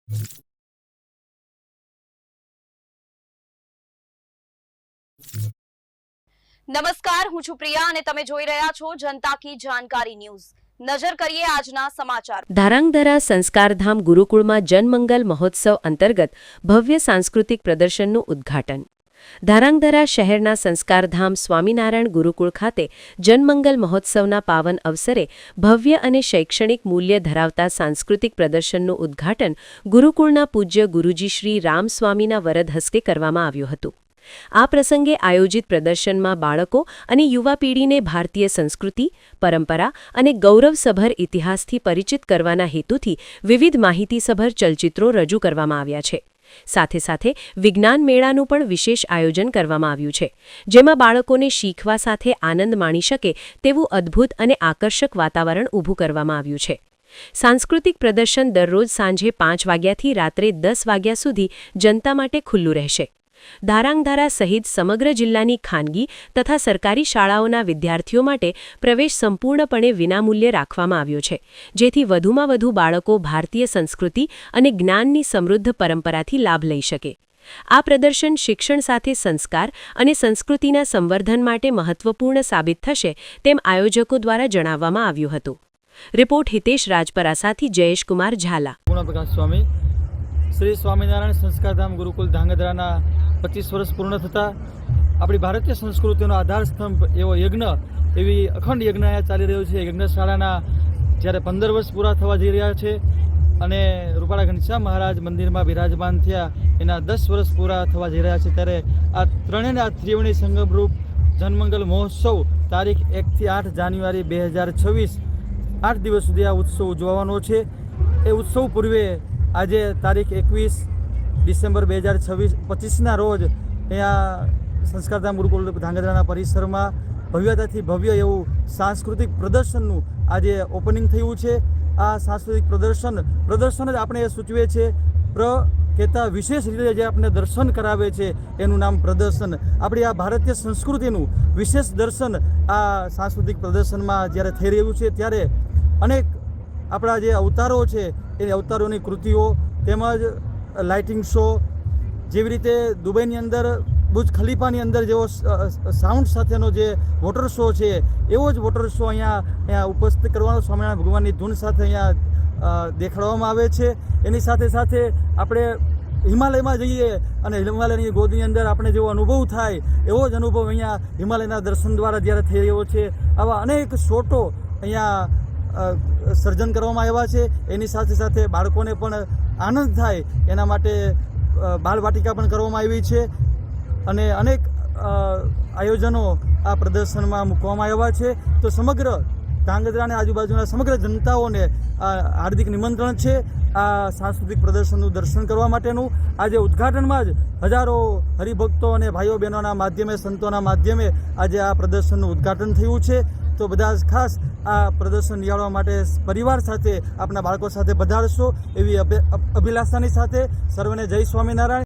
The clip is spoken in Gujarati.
નમસ્કાર, હું છું પ્રિયા અને તમે જોઈ રહ્યા છો જનતા કી જાણકારી ન્યૂઝ। નજર કરીએ આજના સમાચાર। ધારાંગધરા સંસ્કારધામ ગુરુકુળમાં જનમંગલ મહોત્સવ અંતર્ગત ભવ્ય સાંસ્કૃતિક પ્રદર્શનનું ઉદ્ઘાટન। ધારાંગધરા શહેરના સંસ્કારધામ સ્વામિનારાયણ ગુરુકુળ ખાતે જનમંગલ મહોત્સવના પાવન અવસરે ભવ્ય અને શૈક્ષણિક મૂલ્ય ધરાવતા સાંસ્કૃતિક પ્રદર્શનનું ઉદ્ઘાટન ગુરુકુળના પૂજ્ય ગુરુજી શ્રી રામસ્વામીના વરદ હસ્તે કરવામાં આવ્યું હતું। આ પ્રસંગે આયોજિત પ્રદર્શનમાં બાળકો અને યુવા પેઢીને ભારતીય સંસ્કૃતિ, પરંપરા અને ગૌરવસભર ઇતિહાસથી પરિચિત કરવાના હેતુથી વિવિધ માહિતીસભર ચલચિત્રો રજૂ કરવામાં આવ્યા છે। સાથે સાથે વિજ્ઞાન મેળાનું પણ વિશેષ આયોજન કરવામાં આવ્યું છે, જેમાં બાળકોને શીખવા સાથે આનંદ માણી શકે તેવું અદ્ભુત અને આકર્ષક વાતાવરણ ઊભું કરવામાં આવ્યું છે। સાંસ્કૃતિક પ્રદર્શન દરરોજ સાંજે 5 વાગ્યાથી રાત્રે 10 વાગ્યા સુધી જનતા માટે ખુલ્લું રહેશે। ધારાંગધરા સહિત સમગ્ર જિલ્લાની ખાનગી તથા સરકારી શાળાઓના વિદ્યાર્થીઓ માટે પ્રવેશ સંપૂર્ણપણે વિનામૂલ્યે રાખવામાં આવ્યો છે, જેથી વધુમાં વધુ બાળકો ભારતીય સંસ્કૃતિ અને જ્ઞાનની સમૃદ્ધ પરંપરાથી લાભ લઈ શકે। આ પ્રદર્શન શિક્ષણ સાથે સંસ્કાર અને સંસ્કૃતિના સંવર્ધન માટે મહત્વપૂર્ણ સાબિત થશે તેમ આયોજકો દ્વારા જણાવવામાં આવ્યું હતું। રિપોર્ટ હિતેશ રાજપરાસાથી જયેશ કુમાર ઝાલા। શ્રી સ્વામિનારાયણ સંસ્કારધામ ગુરુકુલ ધાંગધ્રાના 25 વર્ષ પૂર્ણ થતાં આપણી ભારતીય સંસ્કૃતિનો આધારસ્તંભ એવો યજ્ઞ, એવી અખંડ યજ્ઞ ચાલી રહ્યો છે। યજ્ઞશાળાના જ્યારે 15 વર્ષ પૂરા થવા જઈ રહ્યા છે અને રૂપાળા ઘનશ્યામ મહારાજ મંદિરમાં બિરાજમાન થયા એના 10 વર્ષ પૂરા થવા જઈ રહ્યા છે, ત્યારે આ ત્રણેયના ત્રિવેણી સંગમરૂપ જનમંગલ મહોત્સવ તારીખ 1 થી 8 જાન્યુઆરી 2026 8 દિવસ સુધી આ ઉત્સવ ઉજવવાનો છે। એ ઉત્સવ પૂર્વે આજે તારીખ 21 ડિસેમ્બર 2025ના રોજ અહીંયા સંસ્કારધામ ગુરુકુળ ધાંગધ્રાના પરિસરમાં ભવ્યતાથી ભવ્ય એવું સાંસ્કૃતિક પ્રદર્શનનું આજે ઓપનિંગ થયું છે। આ સાંસ્કૃતિક પ્રદર્શન જ આપણે એ સૂચવે છે, કહેતા વિશેષ રીતે જે આપણે દર્શન કરાવે છે એનું નામ પ્રદર્શન। આપણી આ ભારતીય સંસ્કૃતિનું વિશેષ દર્શન આ સાંસ્કૃતિક પ્રદર્શનમાં જ્યારે થઈ રહ્યું છે, ત્યારે અનેક આપણા જે અવતારો છે એ અવતારોની કૃતિઓ તેમજ લાઇટિંગ શો, જેવી રીતે દુબઈની અંદર બુર્જ ખલીફાની અંદર જેવો સાઉન્ડ સાથેનો જે વોટર શો છે, એવો જ વોટર શો અહીંયા ઉપસ્થિત કરવાનો સ્વામિનારાયણ ભગવાનની ધૂન સાથે અહીંયા દેખાડવામાં આવે છે। એની સાથે સાથે આપણે હિમાલયમાં જઈએ અને હિમાલયની ગોદની અંદર આપણે જેવો અનુભવ થાય એવો જ અનુભવ અહીંયા હિમાલયના દર્શન દ્વારા જ્યારે થઈ રહ્યો છે। આવા અનેક શોટો અહીંયા સર્જન કરવામાં આવ્યા છે। એની સાથે સાથે બાળકોને પણ આનંદ થાય એના માટે બાળવાટિકા પણ કરવામાં આવી છે અને અનેક આયોજનો આ પ્રદર્શનમાં મૂકવામાં આવ્યા છે। તો સમગ્ર ધાંગધ્રા અને આજુબાજુના સમગ્ર જનતાઓને હાર્દિક નિમંત્રણ છે આ સાંસ્કૃતિક પ્રદર્શનનું દર્શન કરવા માટેનું। આજે ઉદ્ઘાટનમાં જ હજારો હરિભક્તો અને ભાઈઓ બહેનોના માધ્યમે, સંતોના માધ્યમે આજે આ પ્રદર્શનનું ઉદ્ઘાટન થયું છે। તો બધા જ ખાસ આ પ્રદર્શન નિહાળવા માટે પરિવાર સાથે, આપણા બાળકો સાથે પધારશો એવી અભિલાષાની સાથે સર્વને જય સ્વામિનારાયણ।